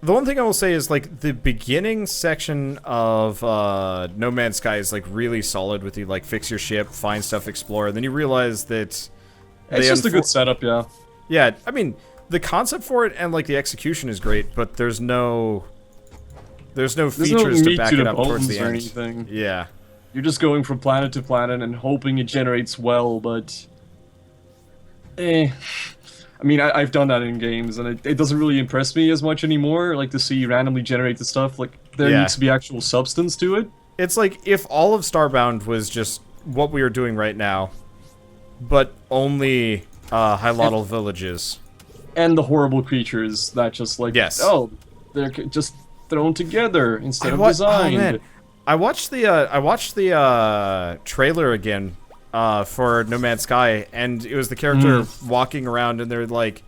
The one thing I will say is, like, the beginning section of No Man's Sky is, like, really solid with you, like, fix your ship, find stuff, explore, and then you realize that... It's just a good setup, yeah. Yeah, I mean, the concept for it and, like, the execution is great, but there's no features to back it up towards the end. Anything. Yeah. You're just going from planet to planet and hoping it generates well, but... I mean, I've done that in games, and it doesn't really impress me as much anymore, like, to see randomly generate the stuff. Like, there needs to be actual substance to it. It's like, if all of Starbound was just what we are doing right now, but only high-level villages. And the horrible creatures that just, like, oh, they're just thrown together instead of designed. Oh, man. I watched the trailer again for No Man's Sky, and it was the character walking around, and they're like,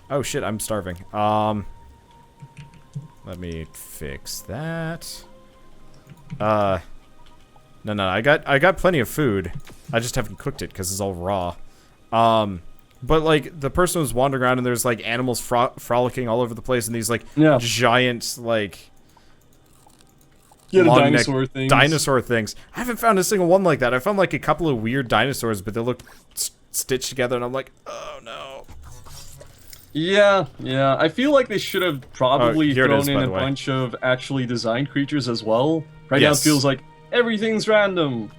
"Oh shit, I'm starving." Let me fix that. No, I got plenty of food. I just haven't cooked it because it's all raw. But like the person was wandering around, and there's like animals frolicking all over the place, and these like giant like. Yeah, the dinosaur things. I haven't found a single one like that. I found like a couple of weird dinosaurs, but they look stitched together, and I'm like, oh no. Yeah. I feel like they should have probably thrown in a bunch of actually designed creatures as well. Right now it feels like everything's random.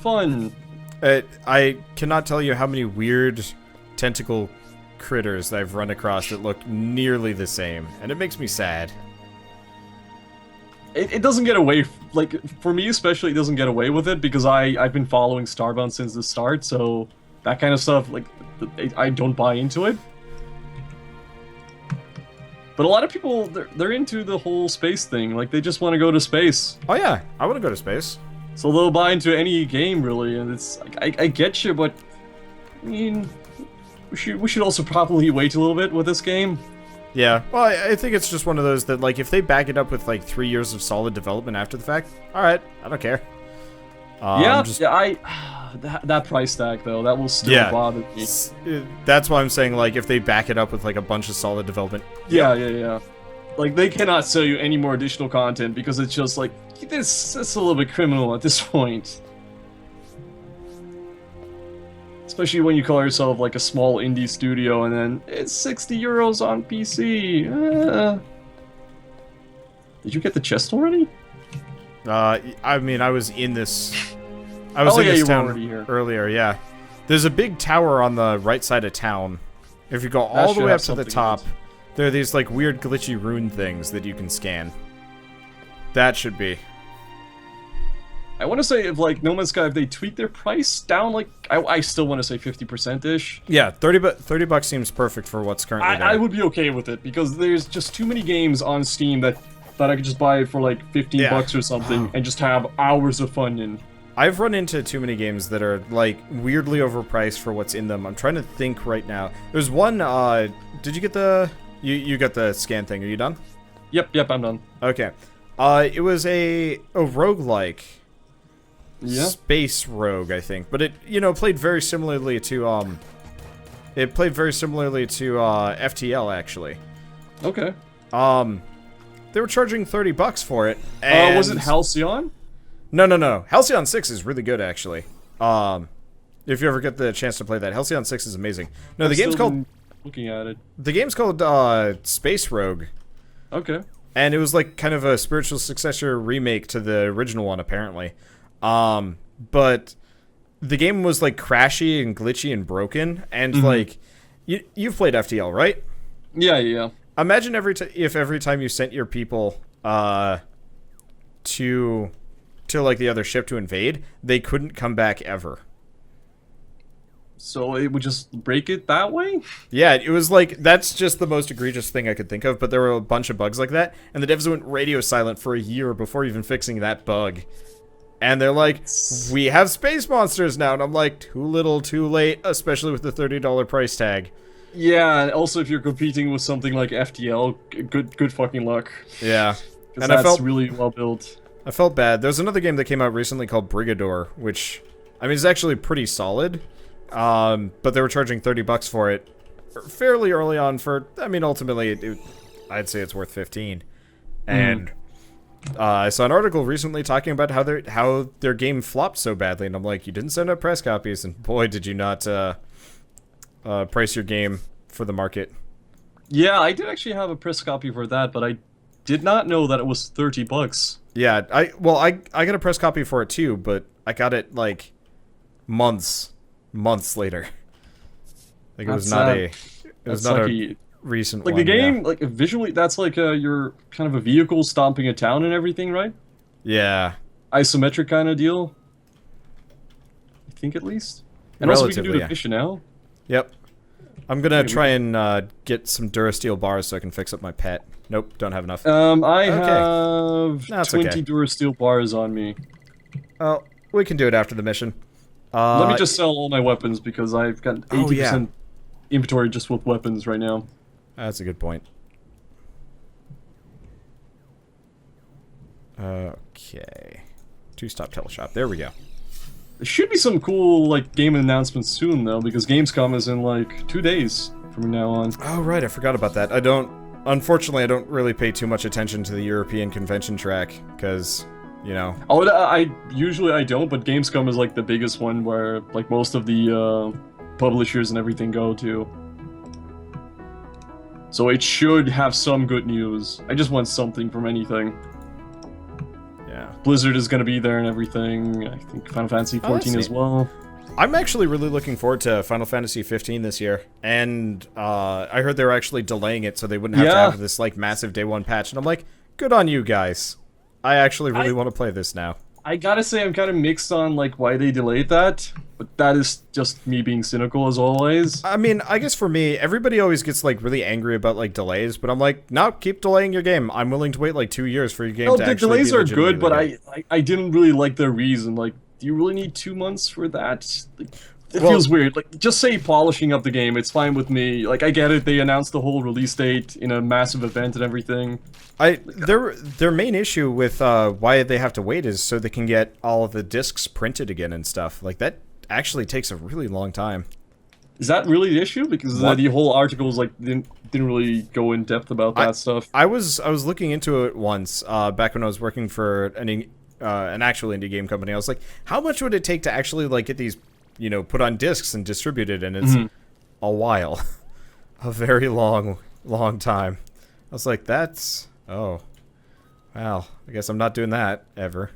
Fun. I cannot tell you how many weird tentacle critters I've run across that look nearly the same, and it makes me sad. It doesn't get away, like, for me especially, it doesn't get away with it, because I've been following Starbound since the start, so that kind of stuff, like, I don't buy into it. But a lot of people, they're into the whole space thing, like, they just want to go to space. Oh yeah, I want to go to space. So they'll buy into any game, really, and it's, like, I get you, but, I mean, we should also probably wait a little bit with this game. Yeah, well, I think it's just one of those that, like, if they back it up with, like, 3 years of solid development after the fact, alright, I don't care. That price tag, though, that will still bother me. That's why I'm saying, like, if they back it up with, like, a bunch of solid development. Yeah. Like, they cannot sell you any more additional content, because it's just, like, that's a little bit criminal at this point. Especially when you call yourself like a small indie studio and then it's 60 euros on PC. Did you get the chest already? I mean, I was in this... I was in this town earlier, yeah. There's a big tower on the right side of town. If you go all the way up to the top, there are these like weird glitchy rune things that you can scan. That should be... I want to say if like No Man's Sky, if they tweak their price down, like I still want to say 50%ish. Yeah, 30 bucks seems perfect for what's currently there. I would be okay with it because there's just too many games on Steam that I could just buy for like 15 bucks or something and just have hours of fun in. I've run into too many games that are like weirdly overpriced for what's in them. I'm trying to think right now. There's one. Did you get the? You got the scan thing? Are you done? Yep, I'm done. Okay. It was a roguelike. Yeah. Space rogue, I think, but it played very similarly to FTL actually. Okay. They were charging 30 bucks for it. And was it Halcyon? No. Halcyon 6 is really good actually. If you ever get the chance to play that, Halcyon 6 is amazing. No, the game's called looking at it. The game's called Space Rogue. Okay. And it was like kind of a spiritual successor remake to the original one apparently. But the game was like crashy and glitchy and broken, and like you've played FTL, right? Yeah. Imagine if every time you sent your people to like the other ship to invade, they couldn't come back ever. So it would just break it that way? Yeah, it was like, that's just the most egregious thing I could think of, but there were a bunch of bugs like that, and the devs went radio silent for a year before even fixing that bug. And they're like, we have space monsters now. And I'm like, too little, too late, especially with the $30 price tag. Yeah, and also if you're competing with something like FTL, good fucking luck. Yeah. And that's really well built. I felt bad. There's another game that came out recently called Brigador, which, I mean, is actually pretty solid. But they were charging 30 bucks for it fairly early on for, I mean, ultimately, I'd say it's worth 15. And I saw an article recently talking about how their game flopped so badly, and I'm like, you didn't send out press copies, and boy, did you not price your game for the market. Yeah, I did actually have a press copy for that, but I did not know that it was $30. Yeah, I got a press copy for it too, but I got it like months later. Like it was not a recent like one. the game, yeah. like visually, that's like you're kind of a vehicle stomping a town and everything, right? Yeah. Isometric kind of deal. I think at least. And also we can do the mission now. Yep. I'm gonna try and get some Durasteel bars so I can fix up my pet. Nope, don't have enough. I have 20 Durasteel bars on me. Oh, we can do it after the mission. Let me just sell all my weapons because I've got 80% inventory just with weapons right now. That's a good point. Okay. Two-stop teleshop. There we go. There should be some cool like game announcements soon though, because Gamescom is in like 2 days from now on. Oh right, I forgot about that. Unfortunately, I don't really pay too much attention to the European convention track, because, you know... Oh, I don't, but Gamescom is like the biggest one where like most of the publishers and everything go to. So it should have some good news. I just want something from anything. Yeah. Blizzard is going to be there and everything. I think Final Fantasy 14 as well. I'm actually really looking forward to Final Fantasy 15 this year, and I heard they were actually delaying it so they wouldn't have to have this like massive day one patch, and I'm like, good on you guys. I actually really want to play this now. I gotta say I'm kind of mixed on like why they delayed that, but that is just me being cynical as always. I mean, I guess for me, everybody always gets like really angry about like delays, but I'm like, no, keep delaying your game. I'm willing to wait like 2 years for your game to actually be delays are good, but good. I didn't really like their reason. Like, do you really need 2 months for that? Like, it feels weird. Like, just say polishing up the game. It's fine with me. Like, I get it. They announced the whole release date in a massive event and everything. Their main issue with why they have to wait is so they can get all of the discs printed again and stuff. Like, that actually takes a really long time. Is that really the issue? Because the whole article was like didn't really go in depth about that stuff. I was looking into it once back when I was working for an actual indie game company. I was like, how much would it take to actually like get these, you know, put on discs and distributed? And it's a while, a very long time. I was like, oh, well, I guess I'm not doing that ever.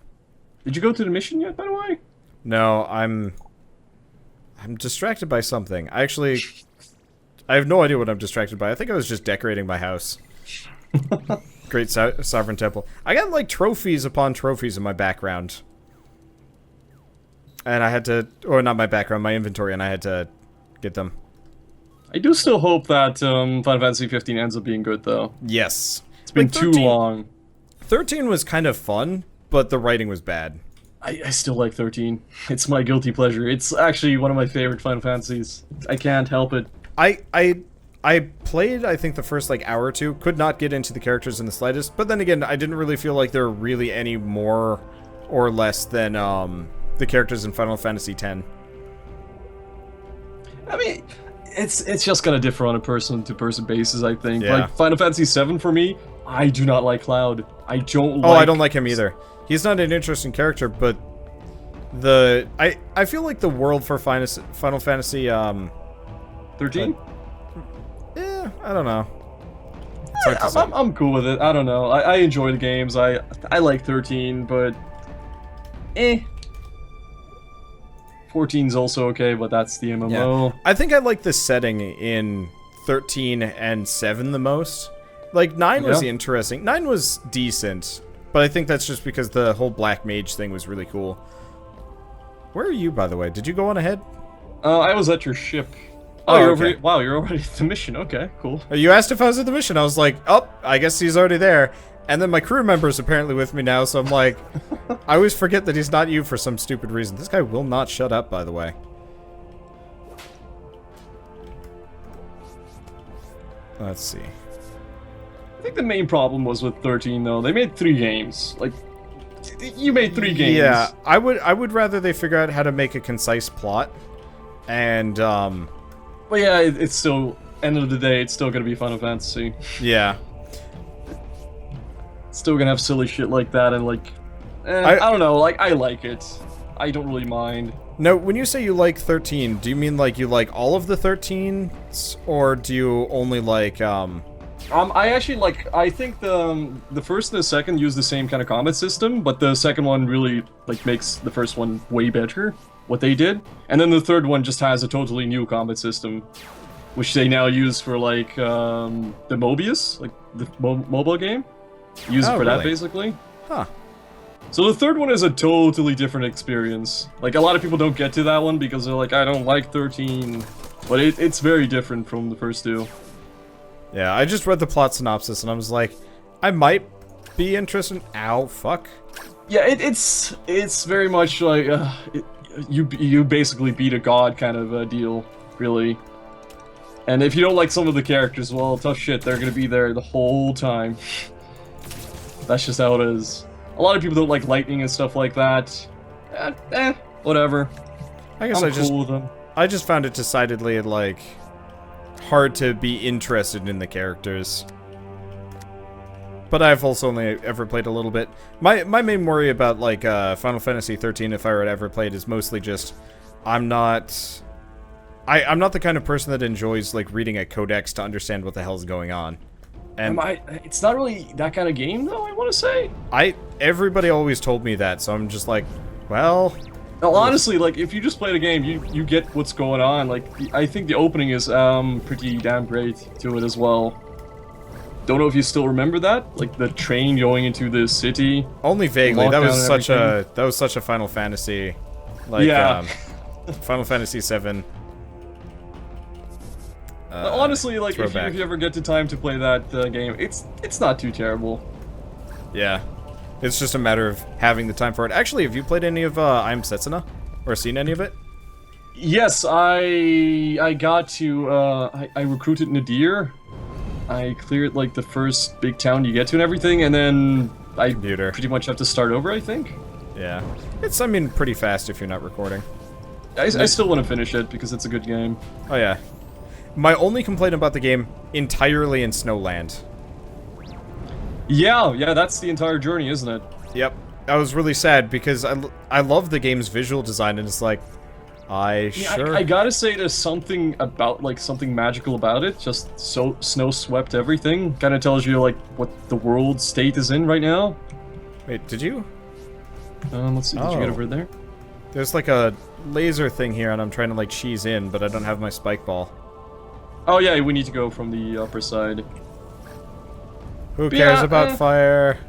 Did you go to the mission yet, by the way? No, I'm distracted by something. I have no idea what I'm distracted by. I think I was just decorating my house. Great Sovereign Temple. I got like trophies upon trophies in my background. And I had to, or not my background, my inventory, and I had to get them. I do still hope that Final Fantasy 15 ends up being good, though. Yes. It's been too long. 13 was kind of fun, but the writing was bad. I still like 13. It's my guilty pleasure. It's actually one of my favorite Final Fantasies. I can't help it. I played, I think, the first like hour or two. Could not get into the characters in the slightest. But then again, I didn't really feel like there were really any more or less than the characters in Final Fantasy X. I mean, it's just gonna differ on a person-to-person basis, I think. Yeah. Like Final Fantasy VII for me, I do not like Cloud. I don't I don't like him either. He's not an interesting character, but I feel like the world for Final Fantasy 13? Yeah, I don't know. I'm cool with it. I don't know. I enjoy the games. I like 13, but 14's also okay, but that's the MMO. Yeah. I think I like the setting in 13 and 7 the most. Like 9 was interesting. 9 was decent, but I think that's just because the whole Black Mage thing was really cool. Where are you, by the way? Did you go on ahead? I was at your ship. Oh, you're okay. wow, you're already at the mission. Okay, cool. You asked if I was at the mission. I was like, oh, I guess he's already there. And then my crew member is apparently with me now, so I'm like, I always forget that he's not you for some stupid reason. This guy will not shut up, by the way. Let's see. I think the main problem was with 13, though. They made 3 games. Like, you made 3 games. Yeah, I would rather they figure out how to make a concise plot. And, But yeah, it's still, end of the day, it's still gonna be Final Fantasy. Yeah. still gonna have silly shit like that, and like, I don't know, like, I like it. I don't really mind. No, when you say you like 13, do you mean like you like all of the 13s, or do you only like I actually like. I think the first and the second use the same kind of combat system, but the second one really like makes the first one way better. What they did, and then the third one just has a totally new combat system, which they now use for like the Mobius, like the mobile game. Use it for that basically. Huh. So the third one is a totally different experience. Like, a lot of people don't get to that one because they're like, I don't like 13. But it's very different from the first two. Yeah, I just read the plot synopsis and I was like, I might be interested. Ow, fuck. Yeah, it's very much like, you basically beat a god kind of a deal, really. And if you don't like some of the characters, well, tough shit, they're gonna be there the whole time. That's just how it is. A lot of people don't like lightning and stuff like that. Whatever. I guess I'm cool with them. I just found it decidedly, like, hard to be interested in the characters. But I've also only ever played a little bit. My main worry about, like, Final Fantasy 13, if I were to ever play it, is mostly just, I'm not the kind of person that enjoys, like, reading a codex to understand what the hell's going on. And it's not really that kind of game, though, I want to say. Everybody always told me that, so I'm just like, well... No, honestly, like, if you just play the game, you get what's going on. Like, I think the opening is pretty damn great to it as well. Don't know if you still remember that? Like, the train going into the city. Only vaguely. That was such a Final Fantasy... Like, yeah. Final Fantasy 7... honestly, like, if you ever get the time to play that game, it's not too terrible. Yeah. It's just a matter of having the time for it. Actually, have you played any of I'm Setsuna? Or seen any of it? Yes, I got to, I recruited Nadir. I cleared, like, the first big town you get to and everything, and then I pretty much have to start over, I think. Yeah. It's, I mean, pretty fast if you're not recording. I still want to finish it, because it's a good game. Oh, yeah. My only complaint about the game, entirely in Snowland. Yeah, that's the entire journey, isn't it? Yep. I was really sad because I love the game's visual design, and it's like, I gotta say there's something about, like, something magical about it. Just so snow-swept everything. Kind of tells you, like, what the world state is in right now. Wait, did you? Let's see, did you get over there? There's, like, a laser thing here, and I'm trying to, like, cheese in, but I don't have my spike ball. Oh yeah, we need to go from the upper side. Who cares about fire?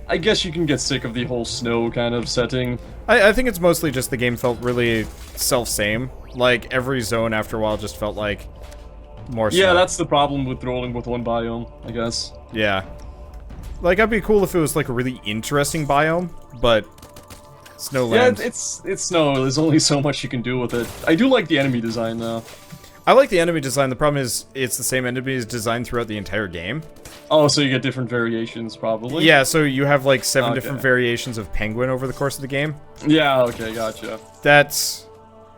I guess you can get sick of the whole snow kind of setting. I think it's mostly just the game felt really self-same. Like, every zone after a while just felt like more snow. Yeah, that's the problem with rolling with one biome, I guess. Yeah. Like, that'd be cool if it was, like, a really interesting biome, but Snowland... Yeah, it's snow. There's only so much you can do with it. I do like the enemy design, though. I like the enemy design. The problem is it's the same enemies designed throughout the entire game. Oh, so you get different variations, probably? Yeah, so you have like 7 different variations of penguin over the course of the game. Yeah, okay, gotcha. That's...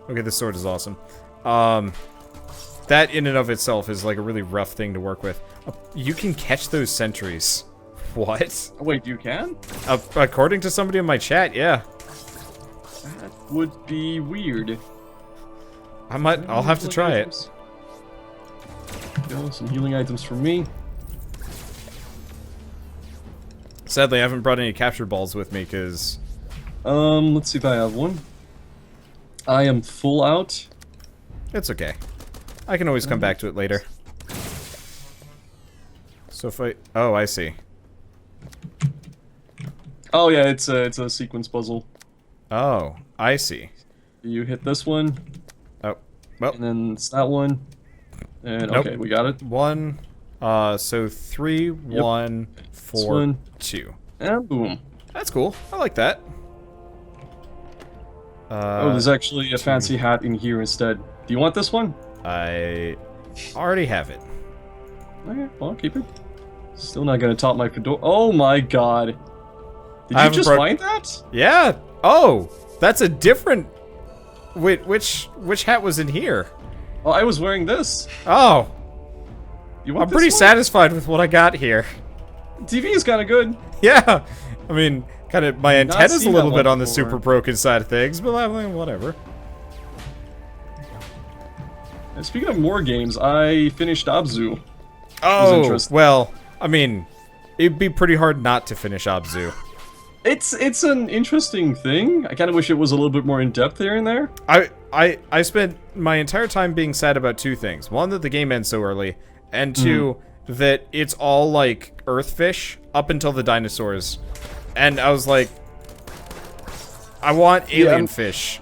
Okay, this sword is awesome. That in and of itself is like a really rough thing to work with. You can catch those sentries. What? Wait, you can? According to somebody in my chat, yeah. That would be weird. I'll have to try it. Go, some healing items for me. Sadly, I haven't brought any capture balls with me, because... let's see if I have one. I am full out. It's okay. I can always come back to it later. So if I... Oh, I see. Oh yeah, it's a sequence puzzle. Oh, I see. You hit this one. Oh, well. And then it's that one. And nope. Okay, we got it. 1, so 3, 1, 4, 2. And boom. That's cool. I like that. Oh, there's actually a fancy hat in here instead. Do you want this one? I already have it. Okay, well, keep it. Still not gonna top my fedora. Oh my god. Did you just find that? Yeah. Oh, that's a different... Wait, which hat was in here? Oh, I was wearing this. Oh. You want I'm pretty satisfied with what I got here. TV is kind of good. Yeah, I mean, kind of my Not antenna's a seen little that bit one on the before. super broken side of things, but I mean, whatever. And speaking of more games, I finished Abzu. Oh, interesting. well, I mean, it'd be pretty hard not to finish Abzu. It's an interesting thing. I kind of wish it was a little bit more in depth here and there. I spent my entire time being sad about two things. One, that the game ends so early, and two, that it's all like Earthfish up until the dinosaurs. And I was like, I want alien fish.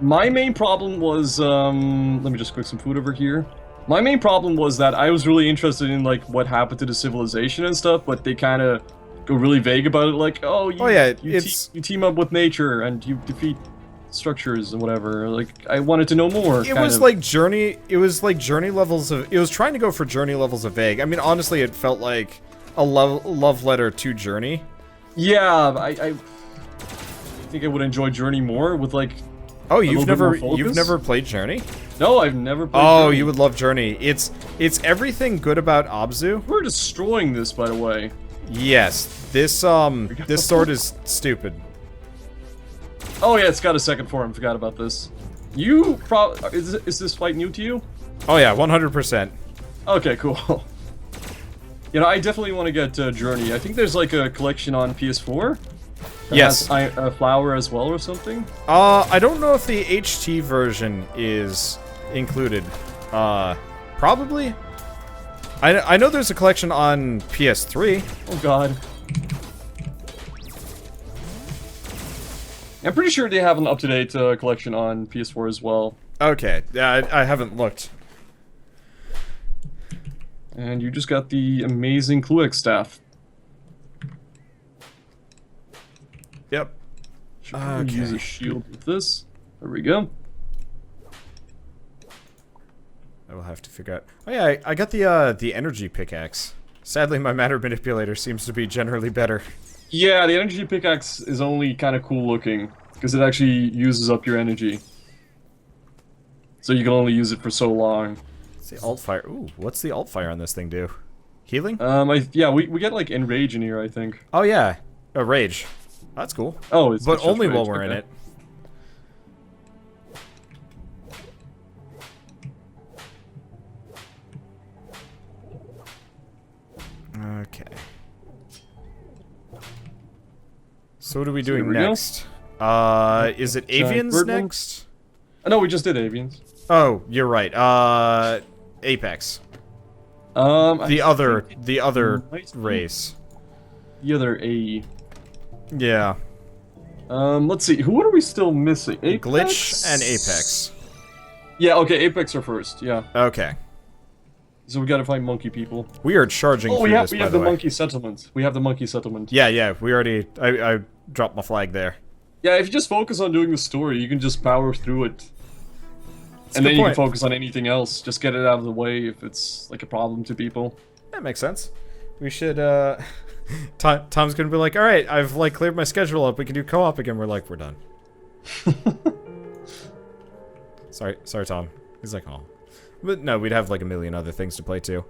My main problem was, let me just cook some food over here. My main problem was that I was really interested in, like, what happened to the civilization and stuff, but they kind of go really vague about it, like, oh, you team up with nature and you defeat structures and whatever. Like, I wanted to know more. It was like journey levels of, it was trying to go for journey levels of vague. I mean, honestly, it felt like a love letter to Journey. Yeah, I think I would enjoy Journey more with, like, oh, you've never played Journey? No, I've never played Oh, Journey. you would love Journey. It's everything good about Abzu. We're destroying this, by the way. Yes. This sword is stupid. Oh yeah, it's got a second form. Forgot about this. Is this fight new to you? Oh yeah, 100%. Okay, cool. You know, I definitely want to get Journey. I think there's like a collection on PS4. That Yes. has a flower as well or something. I don't know if the HT version is included. Probably. I know there's a collection on PS3. Oh god. I'm pretty sure they have an up-to-date collection on PS4 as well. Okay, yeah, I haven't looked. And you just got the amazing Cluex staff. Yep. Should probably use a shield with this. There we go. I will have to figure out. Oh yeah, I got the energy pickaxe. Sadly, my matter manipulator seems to be generally better. Yeah, the energy pickaxe is only kind of cool looking because it actually uses up your energy. So you can only use it for so long. What's the alt fire? Ooh, what's the alt fire on this thing do? Healing? Yeah, we get like enrage in here, I think. Oh yeah, a rage. That's cool. Oh, it's but just only rage. while we're in Okay. it. Okay. So what are we doing here we go. next? Is it avians bird one? next? No, we just did avians. Oh, you're right. Apex. The other might be race. the other AE. Yeah. Let's see. What are we still missing? Apex? Glitch and Apex. Yeah, okay, Apex are first. Yeah. Okay. So we gotta find monkey people. We are charging Oh, through we have this, we by have the the way. monkey settlement. We have the monkey settlement. Yeah, we already... I dropped my flag there. Yeah, if you just focus on doing the story, you can just power through it. That's a And good then you can point. focus on anything else. Just get it out of the way if it's like a problem to people. That makes sense. We should, Tom's gonna be like, alright, I've, like, cleared my schedule up. We can do co-op again. We're like, we're done. Sorry, Tom. He's like, oh. But no, we'd have, like, a million other things to play, too.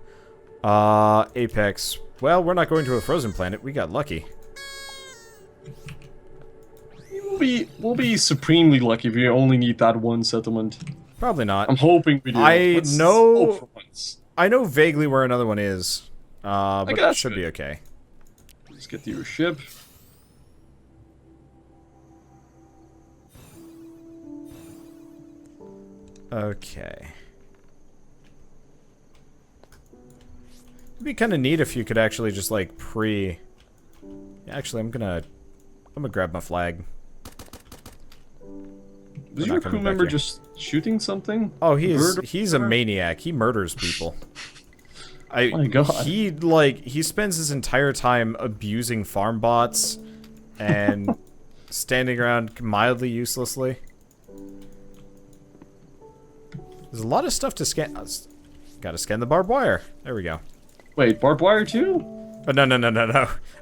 Apex. Well, we're not going to a frozen planet. We got lucky. We'll be supremely lucky if you only need that one settlement. Probably not. I'm hoping we do. Let's hope for once. I know vaguely where another one is. But Okay, it that's should good. be okay. Let's get to your ship. Okay. It'd be kind of neat if you could actually just like Actually, I'm gonna grab my flag. Is not your coming crew back member here. just shooting something? Oh, Bird or he's a whatever? maniac. He murders people. My God. He spends his entire time abusing farm bots and standing around mildly uselessly. There's a lot of stuff to scan. Gotta scan the barbed wire. There we go. Wait, barbed wire too? Oh, no.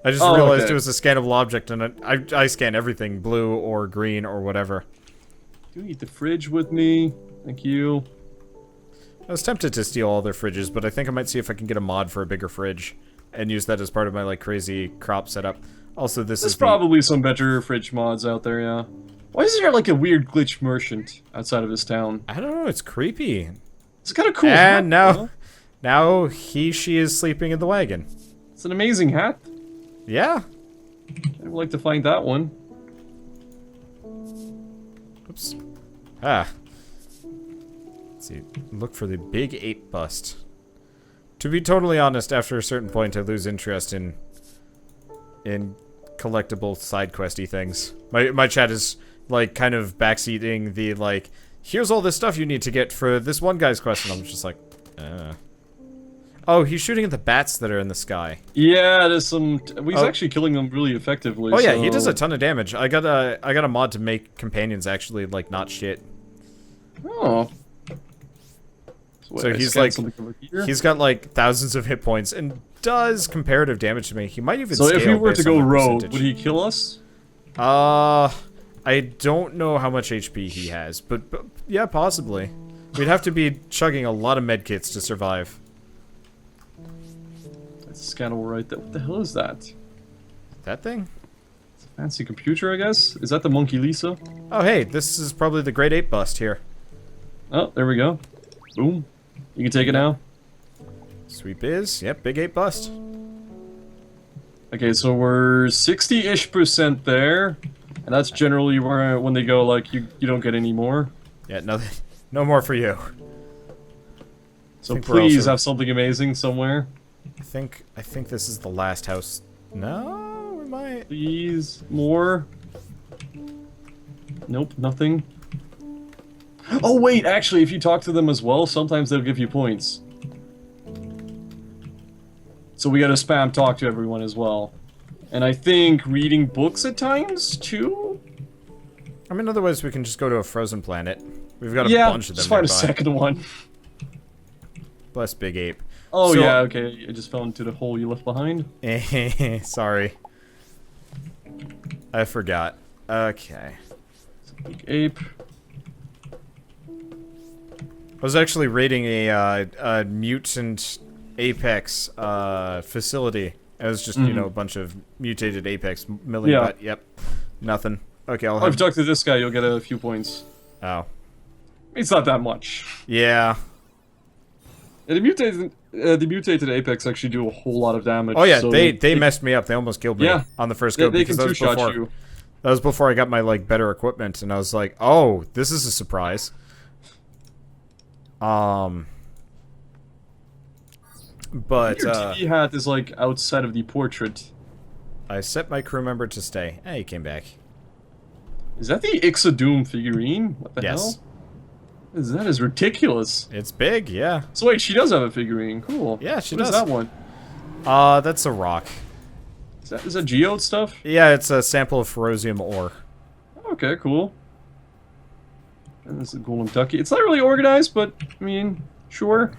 I just Oh, realized okay. it was a scannable object, and I scan everything, blue or green or whatever. Do you eat the fridge with me? Thank you. I was tempted to steal all their fridges, but I think I might see if I can get a mod for a bigger fridge. and use that as part of my like crazy crop setup. Also, There's probably some better fridge mods out there, yeah. Why is there like a weird glitch merchant outside of this town? I don't know, it's creepy. It's kind of cool. And now she is sleeping in the wagon. It's an amazing hat. Yeah. I would like to find that one. Oops. Ah. Let's see. Look for the big ape bust. To be totally honest, after a certain point, I lose interest in collectible side questy things. My chat is like kind of backseating the like, here's all this stuff you need to get for this one guy's quest, and I'm just like, Oh, he's shooting at the bats that are in the sky. Yeah, there's some. He's actually killing them really effectively. Oh yeah, he does a ton of damage. I got a mod to make companions actually like not shit. Oh. So he's like, he's got like thousands of hit points and does comparative damage to me. He might even. So if he were to go rogue, would he kill us? I don't know how much HP he has, but yeah, possibly. We'd have to be chugging a lot of medkits to survive. That's a scannable right there. What the hell is that? That thing? It's a fancy computer, I guess? Is that the Monkey Lisa? Oh hey, this is probably the Great Ape Bust here. Oh, there we go. Boom. You can take it now. Sweet biz. Yep, big ape bust. Okay, so we're 60-ish% there. And that's generally where when they go like you don't get any more. Yeah, no more for you. So please have something amazing somewhere. I think this is the last house. No, we might. Please, more. Nope, nothing. Oh wait, actually, if you talk to them as well, sometimes they'll give you points. So we gotta spam talk to everyone as well. And I think reading books at times, too? I mean, otherwise we can just go to a frozen planet. We've got a bunch of them just find nearby. a second one. Bless Big Ape. Oh so, yeah, okay, I just fell into the hole you left behind. Sorry. I forgot. Okay. Big Ape. I was actually raiding a mutant apex facility. It was just, you know, a bunch of mutated apex milling, but yep, nothing. Okay, I'll have... Oh, if you talk to this guy, you'll get a few points. Oh. It's not that much. Yeah. Yeah, the mutated apex actually do a whole lot of damage. Oh yeah, so they messed me up. They almost killed me on the first go because that was before. That was before I got my like better equipment, and I was like, oh, this is a surprise. But your TV hat is like outside of the portrait. I set my crew member to stay. Hey, he came back. Is that the Ixadoom figurine? What the hell? That is ridiculous. It's big, yeah. So wait, she does have a figurine. Cool. Yeah, she does. What is that one? That's a rock. Is that geode stuff? Yeah, it's a sample of ferrosium ore. Okay, cool. And this is a golden ducky. It's not really organized, but I mean, sure.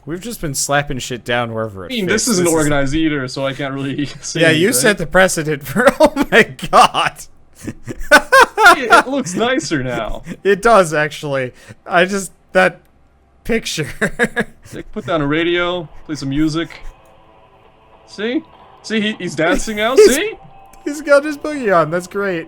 We've just been slapping shit down wherever it fits. This isn't organized either, so I can't really say Yeah, you set the precedent for... Oh my god! It looks nicer now. It does, actually. That picture... Put down a radio, play some music. See? See, he's dancing now, see? He's got his boogie on, that's great.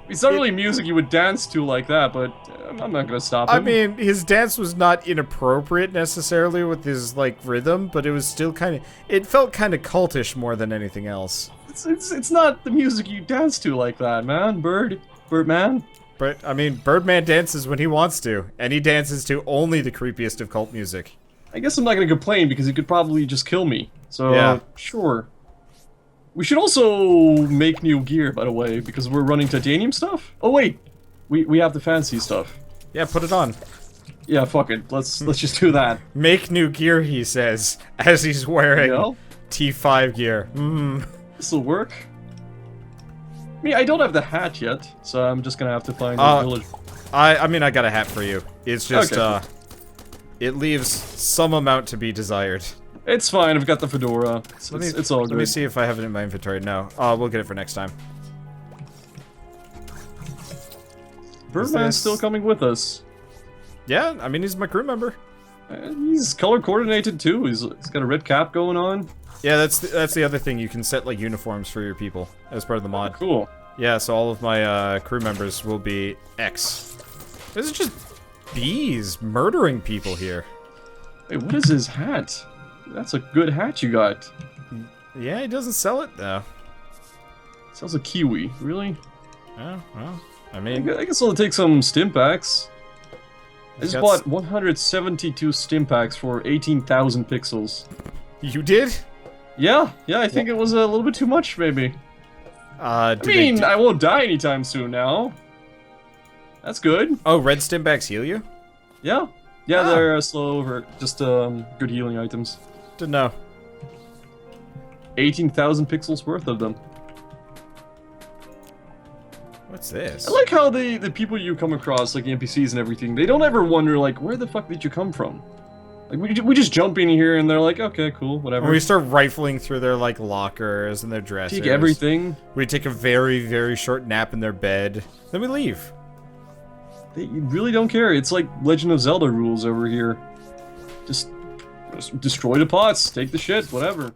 It's not really music you would dance to like that, but I'm not gonna stop him. I mean, his dance was not inappropriate necessarily with his, like, rhythm, but it was still kind of... It felt kind of cultish more than anything else. It's not the music you dance to like that, man. Birdman. But, I mean, Birdman dances when he wants to, and he dances to only the creepiest of cult music. I guess I'm not gonna complain, because he could probably just kill me. So, sure. We should also make new gear, by the way, because we're running titanium stuff. Oh wait, we have the fancy stuff. Yeah, put it on. Yeah, fuck it. Let's just do that. Make new gear, he says, as he's wearing T5 gear. This'll work. I mean, I don't have the hat yet, so I'm just gonna have to find a village. I mean, I got a hat for you. It's just, it leaves some amount to be desired. It's fine, I've got the fedora. It's all good. Let me see if I have it in my inventory. No. We'll get it for next time. Birdman's still coming with us. Yeah, I mean, he's my crew member. He's color coordinated too. He's got a red cap going on. Yeah, that's the other thing. You can set like uniforms for your people as part of the mod. Cool. Yeah, so all of my crew members will be X. This is just bees murdering people here. Wait, what is his hat? That's a good hat you got. Yeah, he doesn't sell it though. Sells a kiwi, really? Oh, well, I mean, I guess I'll take some stim packs. I He's just got bought 172 stim packs for 18,000 pixels. you did? Yeah, I think it was a little bit too much, maybe. I mean, I won't die anytime soon now. That's good. Oh, red stimbacks heal you? Yeah. Yeah, they're slow over. Just good healing items. Didn't know. 18,000 pixels worth of them. What's this? I like how the people you come across, like the NPCs and everything, they don't ever wonder, like, where the fuck did you come from? Like, we just jump in here and they're like, okay, cool, whatever. When we start rifling through their, like, lockers and their dressers. Take everything. We take a very, very short nap in their bed. Then we leave. They really don't care. It's like Legend of Zelda rules over here. Just destroy the pots, take the shit, whatever.